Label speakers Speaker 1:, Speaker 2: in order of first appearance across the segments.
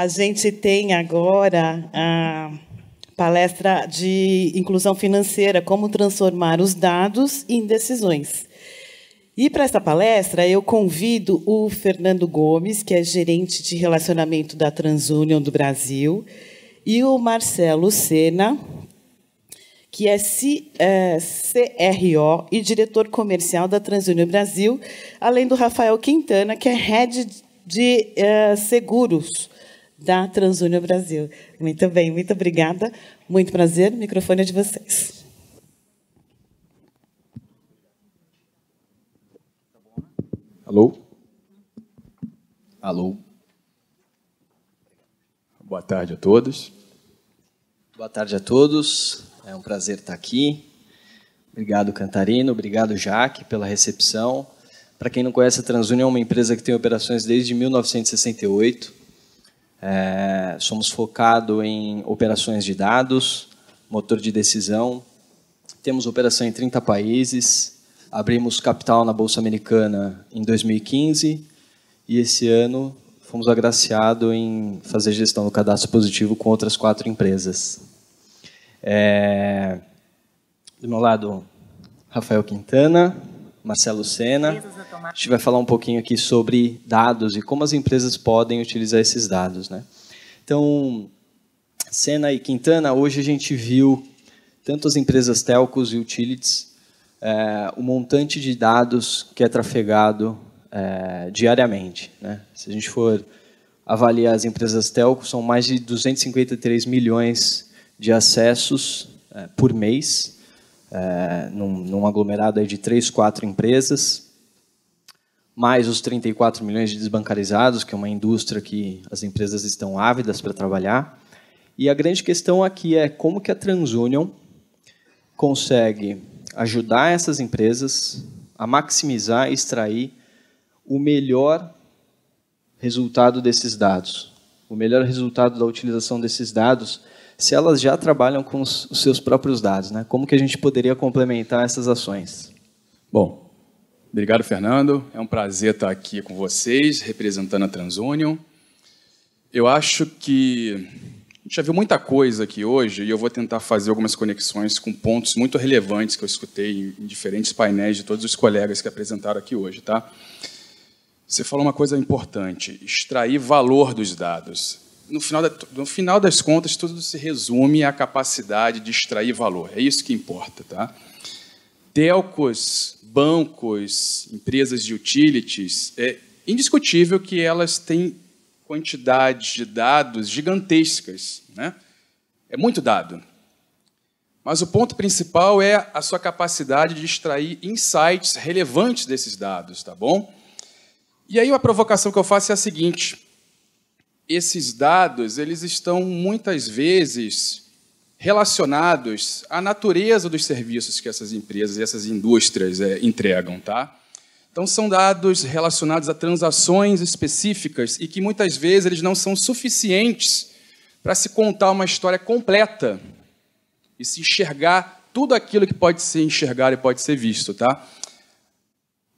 Speaker 1: A gente tem agora a palestra de inclusão financeira, como transformar os dados em decisões. E para essa palestra, eu convido o Fernando Gomes, que é gerente de relacionamento da TransUnion do Brasil, e o Marcelo Sena, que é CRO e diretor comercial da TransUnion Brasil, além do Rafael Quintana, que é head de seguros da TransUnion Brasil. Muito bem, muito obrigada. Muito prazer, o microfone é de vocês.
Speaker 2: Alô? Alô? Boa tarde a todos.
Speaker 3: Boa tarde a todos. É um prazer estar aqui. Obrigado, Cantarino. Obrigado, Jaque, pela recepção. Para quem não conhece, a TransUnion é uma empresa que tem operações desde 1968. Somos focados em operações de dados, motor de decisão. Temos operação em 30 países. Abrimos capital na Bolsa Americana em 2015 e esse ano fomos agraciados em fazer gestão do cadastro positivo com outras 4 empresas. Do meu lado, Rafael Quintana, Marcelo Sena. A gente vai falar um pouquinho aqui sobre dados e como as empresas podem utilizar esses dados, né? Então, Sena e Quintana, hoje a gente viu tanto as empresas telcos e utilities, o montante de dados que é trafegado diariamente, né? Se a gente for avaliar as empresas telco, são mais de 253 milhões de acessos por mês, num aglomerado aí de 3, 4 empresas, mais os 34 milhões de desbancarizados, que é uma indústria que as empresas estão ávidas para trabalhar. E a grande questão aqui é como que a TransUnion consegue ajudar essas empresas a maximizar e extrair o melhor resultado desses dados, o melhor resultado da utilização desses dados, se elas já trabalham com os seus próprios dados, né? Como que a gente poderia complementar essas ações?
Speaker 2: Bom, obrigado, Fernando. É um prazer estar aqui com vocês, representando a TransUnion. Eu acho que a gente já viu muita coisa aqui hoje e eu vou tentar fazer algumas conexões com pontos muito relevantes que eu escutei em diferentes painéis de todos os colegas que apresentaram aqui hoje, tá? Você falou uma coisa importante, extrair valor dos dados. No final das contas, tudo se resume à capacidade de extrair valor. É isso que importa, tá? Telcos, bancos, empresas de utilities, é indiscutível que elas têm quantidades de dados gigantescas, né? É muito dado. Mas o ponto principal é a sua capacidade de extrair insights relevantes desses dados, tá bom? E aí a provocação que eu faço é a seguinte: esses dados, eles estão muitas vezes relacionados à natureza dos serviços que essas empresas e essas indústrias entregam, tá? Então, são dados relacionados a transações específicas e que, muitas vezes, eles não são suficientes para se contar uma história completa e se enxergar tudo aquilo que pode ser enxergado e pode ser visto, tá?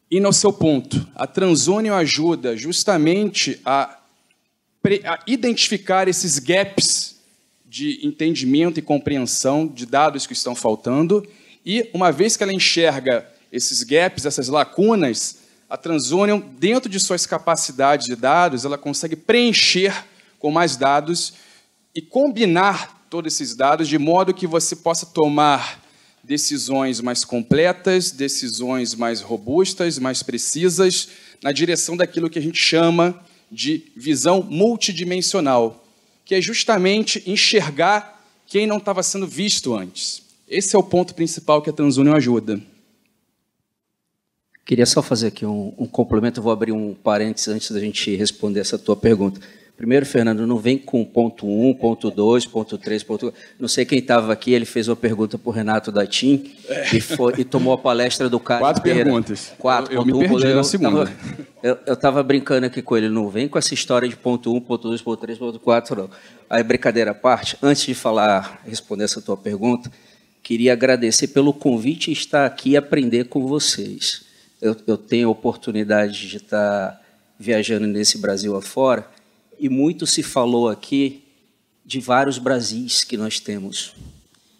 Speaker 2: E, no seu ponto, a TransUnion ajuda justamente a identificar esses gaps de entendimento e compreensão de dados que estão faltando e, uma vez que ela enxerga esses gaps, essas lacunas, a TransUnion, dentro de suas capacidades de dados, ela consegue preencher com mais dados e combinar todos esses dados de modo que você possa tomar decisões mais completas, decisões mais robustas, mais precisas, na direção daquilo que a gente chama de visão multidimensional, que é justamente enxergar quem não estava sendo visto antes. Esse é o ponto principal que a TransUnion ajuda.
Speaker 4: Queria só fazer aqui um complemento, eu vou abrir um parênteses antes da gente responder essa tua pergunta. Primeiro, Fernando, não vem com ponto 1, ponto 2, ponto 3, ponto... Não sei quem estava aqui, ele fez uma pergunta para o Renato da TIM e tomou a palestra do cara
Speaker 2: 4
Speaker 4: inteira.
Speaker 2: perguntas.
Speaker 4: 4,
Speaker 2: eu me perdi na segunda.
Speaker 4: Eu estava brincando aqui com ele, não vem com essa história de ponto 1, ponto 2, ponto 3, ponto 4, não. Aí, brincadeira à parte, antes de responder essa tua pergunta, queria agradecer pelo convite e estar aqui e aprender com vocês. Eu tenho a oportunidade de estar viajando nesse Brasil afora. E muito se falou aqui de vários Brasis que nós temos.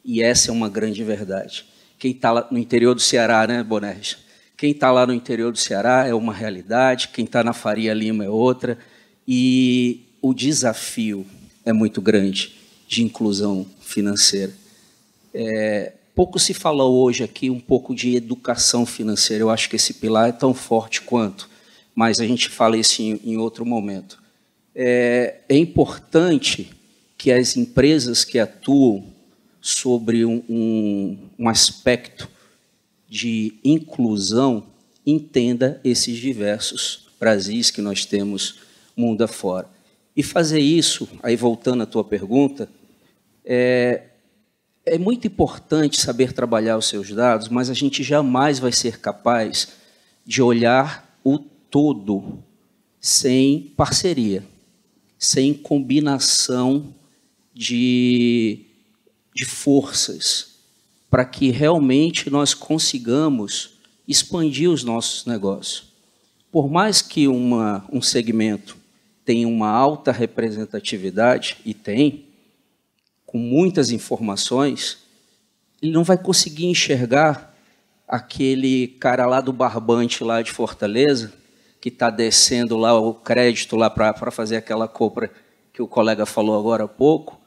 Speaker 4: E essa é uma grande verdade. Quem está lá no interior do Ceará, né, Bonerges? Quem está lá no interior do Ceará é uma realidade, quem está na Faria Lima é outra. E o desafio é muito grande de inclusão financeira. Pouco se fala hoje aqui um pouco de educação financeira. Eu acho que esse pilar é tão forte quanto, mas a gente fala isso em outro momento. É importante que as empresas que atuam sobre um aspecto de inclusão entenda esses diversos Brasis que nós temos mundo afora. E fazer isso, aí voltando à tua pergunta, é muito importante saber trabalhar os seus dados, mas a gente jamais vai ser capaz de olhar o todo sem parceria, sem combinação de forças, para que realmente nós consigamos expandir os nossos negócios. Por mais que um segmento tenha uma alta representatividade, e tem, com muitas informações, ele não vai conseguir enxergar aquele cara lá do barbante lá de Fortaleza, que está descendo lá o crédito lá para fazer aquela compra que o colega falou agora há pouco,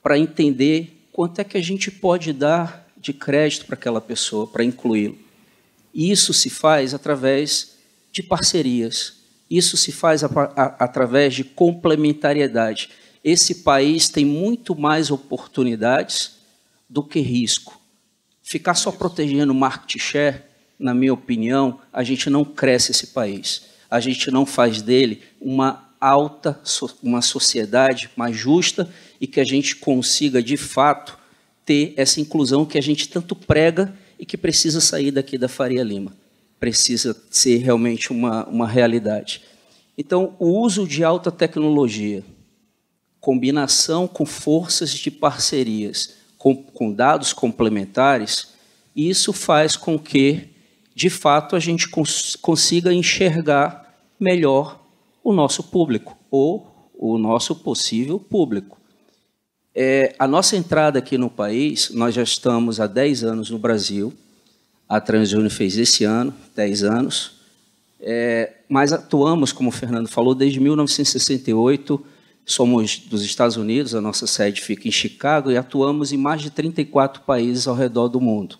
Speaker 4: para entender quanto é que a gente pode dar de crédito para aquela pessoa, para incluí-lo. Isso se faz através de parcerias, isso se faz através de complementariedade. Esse país tem muito mais oportunidades do que risco. Ficar só protegendo o market share, na minha opinião, a gente não cresce esse país. A gente não faz dele uma sociedade mais justa e que a gente consiga, de fato, ter essa inclusão que a gente tanto prega e que precisa sair daqui da Faria Lima. Precisa ser realmente uma realidade. Então, o uso de alta tecnologia, combinação com forças de parcerias, com dados complementares, isso faz com que, de fato, a gente consiga enxergar melhor o nosso público, ou o nosso possível público. A nossa entrada aqui no país, nós já estamos há 10 anos no Brasil, a TransUnion fez esse ano, 10 anos, mas atuamos, como o Fernando falou, desde 1968, somos dos Estados Unidos, a nossa sede fica em Chicago, e atuamos em mais de 34 países ao redor do mundo.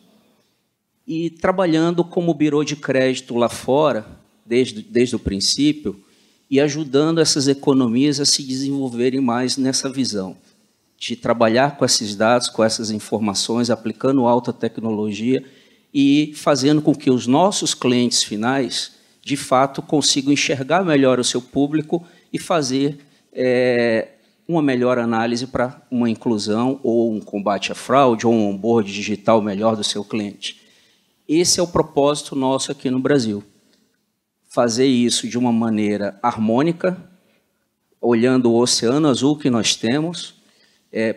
Speaker 4: E trabalhando como birô de crédito lá fora, desde o princípio, e ajudando essas economias a se desenvolverem mais nessa visão, de trabalhar com esses dados, com essas informações, aplicando alta tecnologia e fazendo com que os nossos clientes finais, de fato, consigam enxergar melhor o seu público e fazer uma melhor análise para uma inclusão ou um combate à fraude ou um onboard digital melhor do seu cliente. Esse é o propósito nosso aqui no Brasil. Fazer isso de uma maneira harmônica, olhando o oceano azul que nós temos,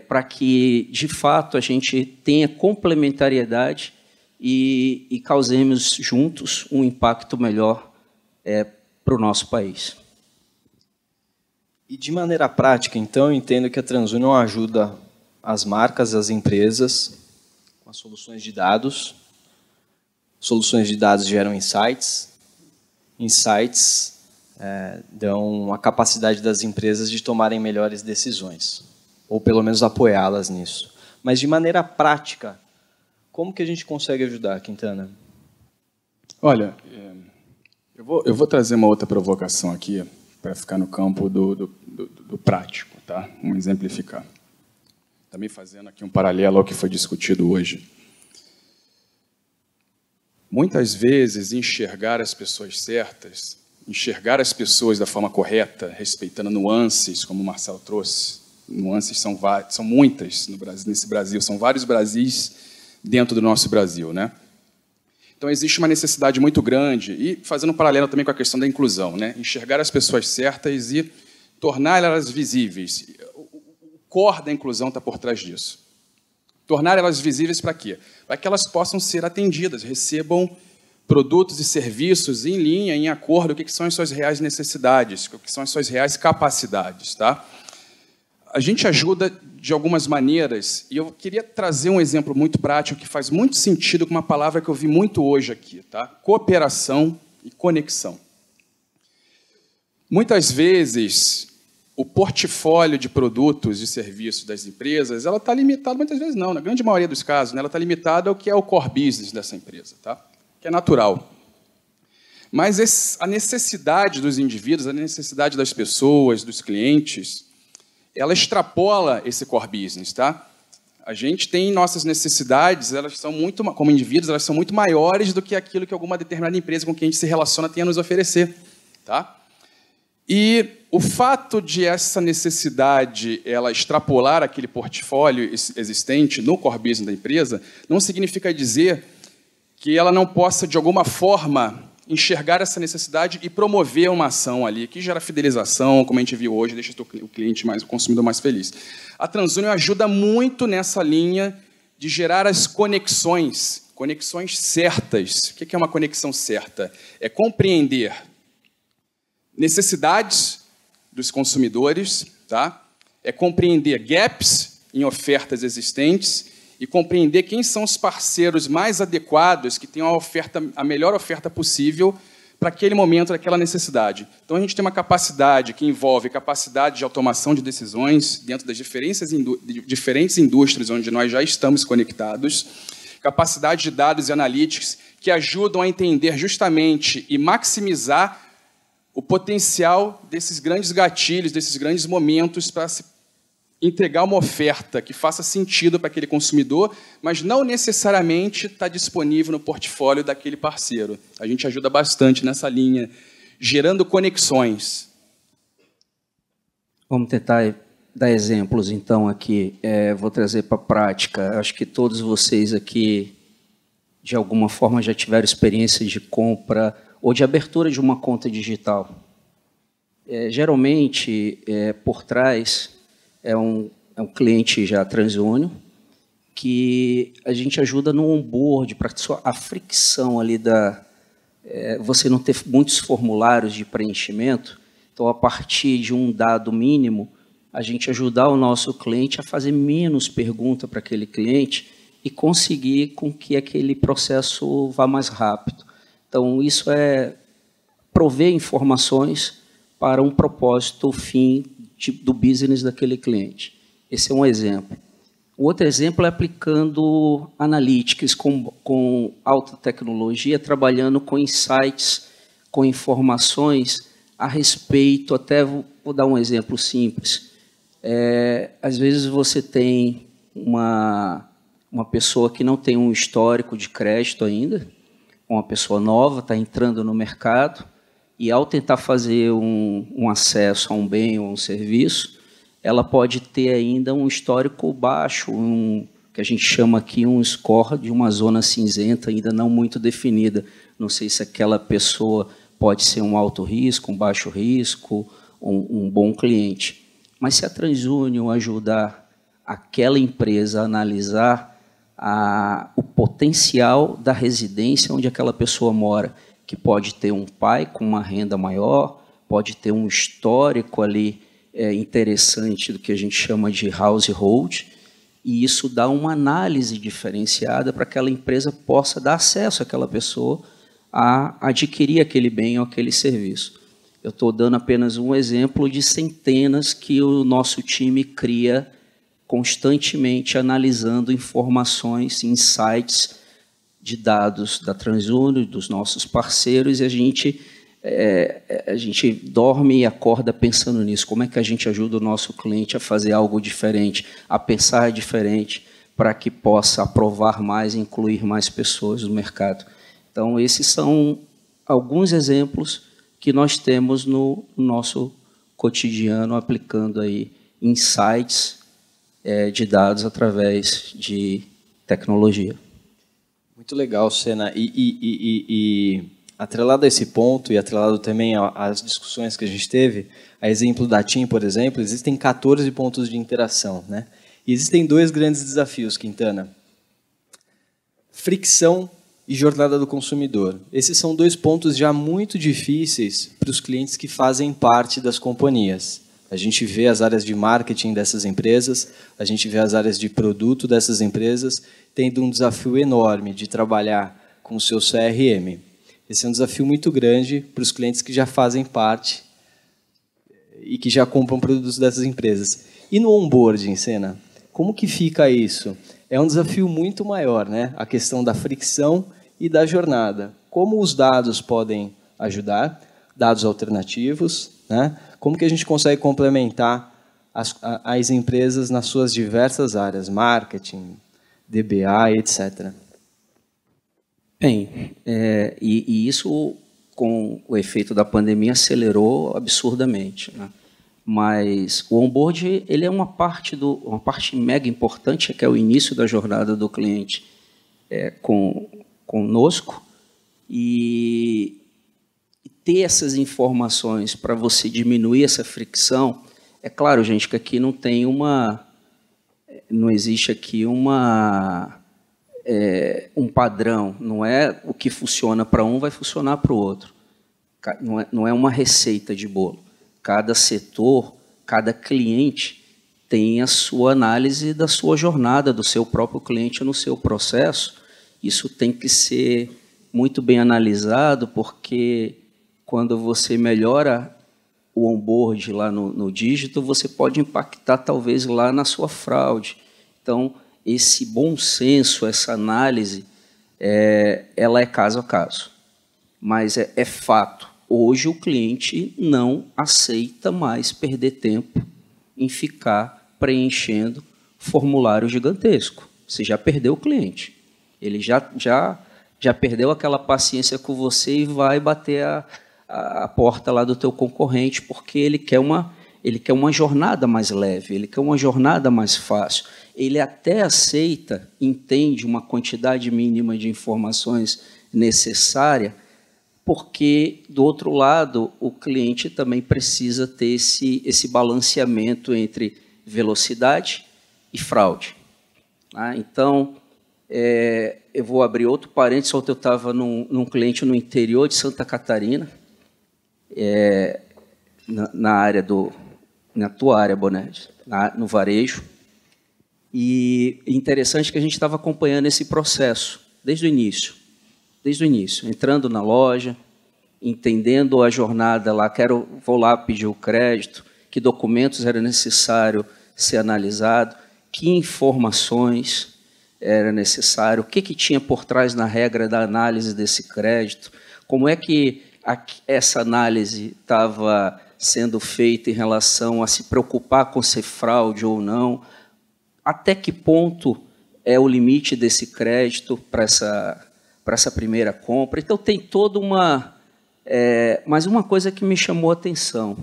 Speaker 4: para que, de fato, a gente tenha complementariedade e causemos juntos um impacto melhor para o nosso país.
Speaker 3: E, de maneira prática, então, eu entendo que a TransUnion ajuda as marcas, as empresas, com as soluções de dados. Soluções de dados geram insights. Insights dão a capacidade das empresas de tomarem melhores decisões, ou pelo menos apoiá-las nisso. Mas, de maneira prática, como que a gente consegue ajudar, Quintana?
Speaker 2: Olha, eu vou trazer uma outra provocação aqui, para ficar no campo do prático, tá? Vamos exemplificar. Também fazendo aqui um paralelo ao que foi discutido hoje. Muitas vezes, enxergar as pessoas certas, enxergar as pessoas da forma correta, respeitando nuances, como o Marcelo trouxe, nuances são muitas no Brasil, nesse Brasil, são vários Brasis dentro do nosso Brasil, né? Então, existe uma necessidade muito grande, e fazendo um paralelo também com a questão da inclusão, né? Enxergar as pessoas certas e tornar elas visíveis. O core da inclusão está por trás disso. Tornar elas visíveis para quê? Para que elas possam ser atendidas, recebam produtos e serviços em linha, em acordo com o que são as suas reais necessidades, com o que são as suas reais capacidades. Tá? A gente ajuda de algumas maneiras, e eu queria trazer um exemplo muito prático que faz muito sentido com uma palavra que eu vi muito hoje aqui, tá? Cooperação e conexão. Muitas vezes, o portfólio de produtos e serviços das empresas ela está limitado, muitas vezes não, na grande maioria dos casos, né, ela está limitada ao que é o core business dessa empresa, tá? Que é natural. Mas a necessidade dos indivíduos, a necessidade das pessoas, dos clientes, ela extrapola esse core business. Tá? A gente tem nossas necessidades, elas são muito, como indivíduos, elas são muito maiores do que aquilo que alguma determinada empresa com quem a gente se relaciona tem a nos oferecer. Tá? E o fato de essa necessidade ela extrapolar aquele portfólio existente no core business da empresa não significa dizer que ela não possa, de alguma forma, enxergar essa necessidade e promover uma ação ali que gera fidelização, como a gente viu hoje, deixa o cliente mais, o consumidor mais feliz. A TransUnion ajuda muito nessa linha de gerar as conexões certas. O que é uma conexão certa? É compreender necessidades dos consumidores, tá? É compreender gaps em ofertas existentes e compreender quem são os parceiros mais adequados, que têm a melhor oferta possível para aquele momento, aquela necessidade. Então, a gente tem uma capacidade que envolve capacidade de automação de decisões dentro das diferentes indústrias onde nós já estamos conectados, capacidade de dados e analytics que ajudam a entender justamente e maximizar o potencial desses grandes gatilhos, desses grandes momentos para se entregar uma oferta que faça sentido para aquele consumidor, mas não necessariamente está disponível no portfólio daquele parceiro. A gente ajuda bastante nessa linha, gerando conexões.
Speaker 4: Vamos tentar dar exemplos, então, aqui. Vou trazer para a prática. Acho que todos vocês aqui, de alguma forma, já tiveram experiência de compra ou de abertura de uma conta digital. Geralmente, por trás, é um cliente já TransUnion, que a gente ajuda no onboard, para a fricção ali você não ter muitos formulários de preenchimento. Então, a partir de um dado mínimo, a gente ajudar o nosso cliente a fazer menos pergunta para aquele cliente e conseguir com que aquele processo vá mais rápido. Então, isso é prover informações para um propósito, fim do business daquele cliente. Esse é um exemplo. O outro exemplo é aplicando analytics com alta tecnologia, trabalhando com insights, com informações a respeito, até vou dar um exemplo simples. Às vezes você tem uma pessoa que não tem um histórico de crédito ainda, uma pessoa nova, está entrando no mercado, e ao tentar fazer um acesso a um bem ou um serviço, ela pode ter ainda um histórico baixo, que a gente chama aqui um score de uma zona cinzenta ainda não muito definida. Não sei se aquela pessoa pode ser um alto risco, um baixo risco, um bom cliente. Mas se a TransUnion ajudar aquela empresa a analisar o potencial da residência onde aquela pessoa mora, que pode ter um pai com uma renda maior, pode ter um histórico ali interessante do que a gente chama de household, e isso dá uma análise diferenciada para que aquela empresa possa dar acesso àquela pessoa a adquirir aquele bem ou aquele serviço. Eu estou dando apenas um exemplo de centenas que o nosso time cria constantemente, analisando informações, insights de dados da TransUnion, dos nossos parceiros, e a gente dorme e acorda pensando nisso. Como é que a gente ajuda o nosso cliente a fazer algo diferente, a pensar diferente, para que possa aprovar mais e incluir mais pessoas no mercado. Então, esses são alguns exemplos que nós temos no nosso cotidiano, aplicando aí insights de dados através de tecnologia.
Speaker 3: Muito legal, Sena. E atrelado a esse ponto e atrelado também às discussões que a gente teve, a exemplo da TIM, por exemplo, existem 14 pontos de interação, né? E existem dois grandes desafios, Quintana. Fricção e jornada do consumidor. Esses são 2 pontos já muito difíceis para os clientes que fazem parte das companhias. A gente vê as áreas de marketing dessas empresas, a gente vê as áreas de produto dessas empresas tendo um desafio enorme de trabalhar com o seu CRM. Esse é um desafio muito grande para os clientes que já fazem parte e que já compram produtos dessas empresas. E no onboarding, Sena, como que fica isso? É um desafio muito maior, né? A questão da fricção e da jornada. Como os dados podem ajudar, dados alternativos, né? Como que a gente consegue complementar as empresas nas suas diversas áreas, marketing, DBA, etc.
Speaker 4: Bem, e isso, com o efeito da pandemia, acelerou absurdamente, né? Mas o onboard, ele é uma parte mega importante, que é o início da jornada do cliente conosco, e ter essas informações para você diminuir essa fricção. É claro, gente, que aqui não existe aqui um padrão, não é o que funciona para um vai funcionar para o outro, não é uma receita de bolo. Cada setor, cada cliente tem a sua análise da sua jornada, do seu próprio cliente no seu processo. Isso tem que ser muito bem analisado, porque quando você melhora o onboard lá no dígito, você pode impactar talvez lá na sua fraude. Então, esse bom senso, essa análise, ela é caso a caso. Mas é fato. Hoje o cliente não aceita mais perder tempo em ficar preenchendo formulário gigantesco. Você já perdeu o cliente. Ele já perdeu aquela paciência com você e vai bater a porta lá do teu concorrente, porque ele quer uma jornada mais leve, ele quer uma jornada mais fácil. Ele até aceita, entende uma quantidade mínima de informações necessária, porque, do outro lado, o cliente também precisa ter esse balanceamento entre velocidade e fraude. Então, eu vou abrir outro parênteses. Ontem eu estava num cliente no interior de Santa Catarina, na tua área, Bonetti, no varejo. E interessante que a gente estava acompanhando esse processo desde o início, entrando na loja, entendendo a jornada lá, vou lá pedir o crédito, que documentos era necessário ser analisado, que informações era necessário, o que tinha por trás na regra da análise desse crédito, como é que essa análise estava sendo feita em relação a se preocupar com ser fraude ou não, até que ponto é o limite desse crédito para essa primeira compra. Então, tem toda mas uma coisa que me chamou a atenção,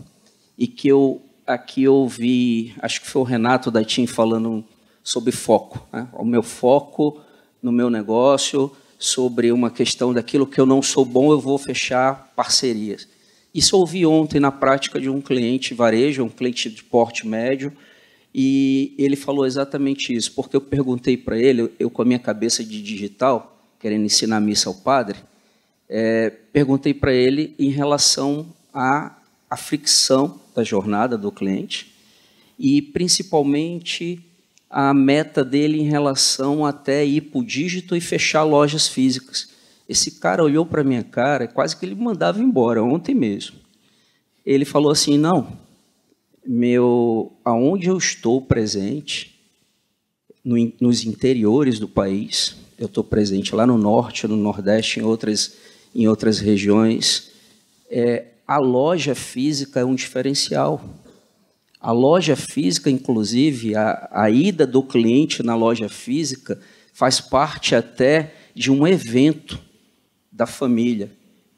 Speaker 4: e que aqui eu ouvi, acho que foi o Renato da TIM falando sobre foco, né? O meu foco no meu negócio, sobre uma questão daquilo que eu não sou bom, eu vou fechar parcerias. Isso eu ouvi ontem na prática de um cliente varejo, um cliente de porte médio, e ele falou exatamente isso, porque eu perguntei para ele, eu com a minha cabeça de digital, querendo ensinar a missa ao padre, perguntei para ele em relação à fricção da jornada do cliente e, principalmente, a meta dele em relação até ir para o dígito e fechar lojas físicas. Esse cara olhou para a minha cara, quase que ele me mandava embora, ontem mesmo. Ele falou assim, não, aonde eu estou presente, nos interiores do país, eu estou presente lá no norte, no nordeste, em outras regiões, a loja física é um diferencial. A loja física, inclusive, a ida do cliente na loja física faz parte até de um evento da família.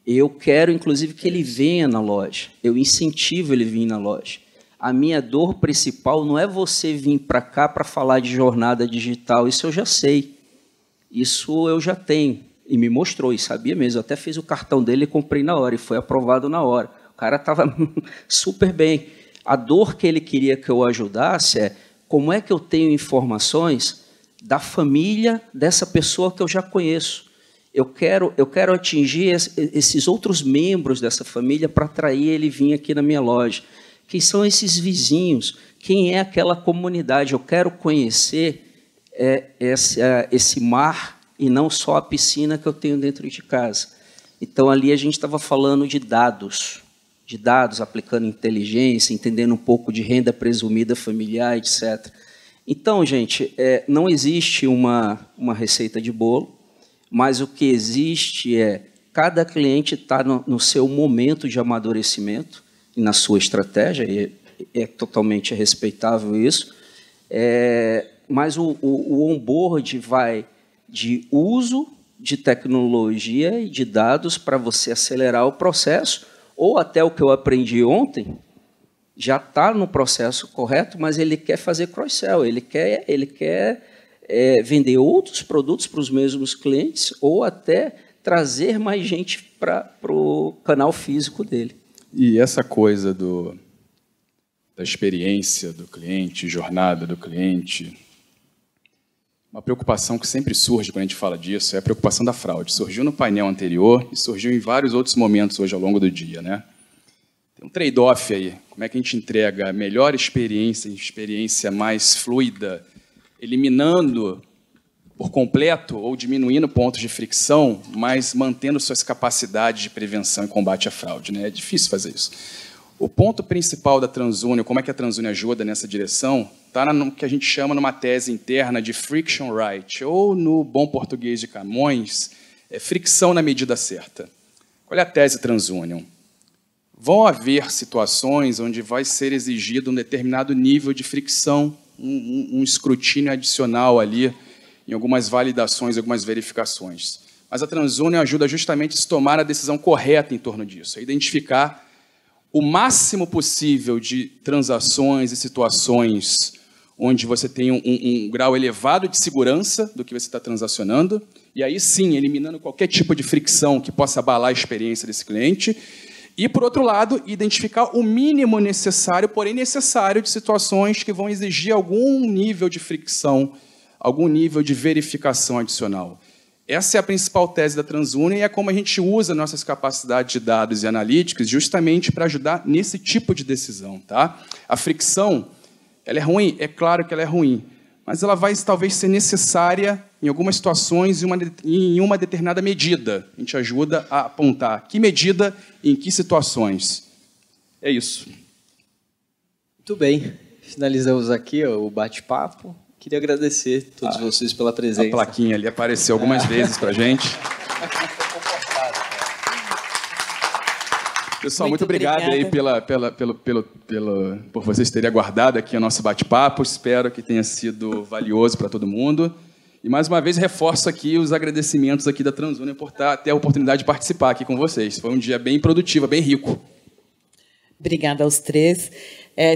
Speaker 4: Eu quero, inclusive, que ele venha na loja. Eu incentivo ele a vir na loja. A minha dor principal não é você vir para cá para falar de jornada digital. Isso eu já sei. Isso eu já tenho. E me mostrou, e sabia mesmo. Eu até fiz o cartão dele e comprei na hora, e foi aprovado na hora. O cara estava super bem. A dor que ele queria que eu ajudasse é como é que eu tenho informações da família dessa pessoa que eu já conheço. Eu quero atingir esses outros membros dessa família para atrair ele vir aqui na minha loja. Quem são esses vizinhos? Quem é aquela comunidade? Eu quero conhecer esse mar e não só a piscina que eu tenho dentro de casa. Então, ali a gente estava falando de dados, aplicando inteligência, entendendo um pouco de renda presumida familiar, etc. Então, gente, não existe uma receita de bolo, mas o que existe cada cliente está no seu momento de amadurecimento e na sua estratégia, e é totalmente respeitável isso, mas o onboard vai de uso de tecnologia e de dados para você acelerar o processo, ou até o que eu aprendi ontem, já está no processo correto, mas ele quer fazer cross-sell, ele quer vender outros produtos para os mesmos clientes ou até trazer mais gente para o canal físico dele.
Speaker 2: E essa coisa da experiência do cliente, jornada do cliente, uma preocupação que sempre surge quando a gente fala disso é a preocupação da fraude. Surgiu no painel anterior e surgiu em vários outros momentos hoje ao longo do dia, né? Tem um trade-off aí. Como é que a gente entrega a melhor experiência mais fluida, eliminando por completo ou diminuindo pontos de fricção, mas mantendo suas capacidades de prevenção e combate à fraude, né? É difícil fazer isso. O ponto principal da TransUnion, como é que a TransUnion ajuda nessa direção, está no que a gente chama numa tese interna de friction right, ou no bom português de Camões, fricção na medida certa. Qual é a tese TransUnion? Vão haver situações onde vai ser exigido um determinado nível de fricção, um escrutínio adicional ali, em algumas validações, algumas verificações. Mas a TransUnion ajuda justamente a tomar a decisão correta em torno disso, a identificar o máximo possível de transações e situações onde você tem um grau elevado de segurança do que você está transacionando, e aí sim, eliminando qualquer tipo de fricção que possa abalar a experiência desse cliente, e, por outro lado, identificar o mínimo necessário, porém necessário, de situações que vão exigir algum nível de fricção, algum nível de verificação adicional. Essa é a principal tese da TransUnion e é como a gente usa nossas capacidades de dados e analíticos justamente para ajudar nesse tipo de decisão. Tá? A fricção, ela é ruim? É claro que ela é ruim, mas ela vai talvez ser necessária em algumas situações em uma determinada medida. A gente ajuda a apontar que medida e em que situações. É isso.
Speaker 3: Muito bem. Finalizamos aqui o bate-papo. Queria agradecer a todos vocês pela presença.
Speaker 2: A plaquinha ali apareceu algumas vezes para a gente. Pessoal, muito obrigado aí por vocês terem aguardado aqui o nosso bate-papo. Espero que tenha sido valioso para todo mundo. E, mais uma vez, reforço aqui os agradecimentos aqui da TransUnion por ter a oportunidade de participar aqui com vocês. Foi um dia bem produtivo, bem rico.
Speaker 1: Obrigada aos três.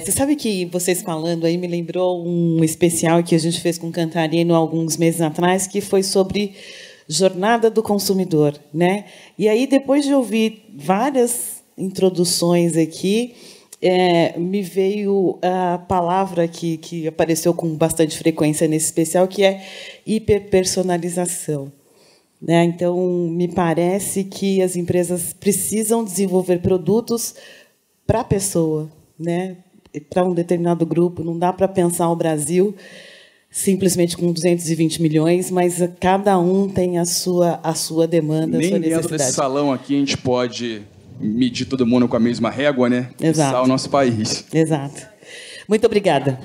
Speaker 1: Você sabe que vocês falando aí me lembrou um especial que a gente fez com o Cantarino há alguns meses atrás, que foi sobre jornada do consumidor, né? E aí, depois de ouvir várias introduções aqui, me veio a palavra que apareceu com bastante frequência nesse especial, que é hiperpersonalização. Né? Então, me parece que as empresas precisam desenvolver produtos para a pessoa, né? Para um determinado grupo. Não dá para pensar o Brasil simplesmente com 220 milhões, mas cada um tem a sua demanda, a sua necessidade.
Speaker 2: Nem dentro desse salão aqui a gente pode medir todo mundo com a mesma régua, né?
Speaker 1: Exato.
Speaker 2: Pensar o nosso país.
Speaker 1: Exato. Muito obrigada.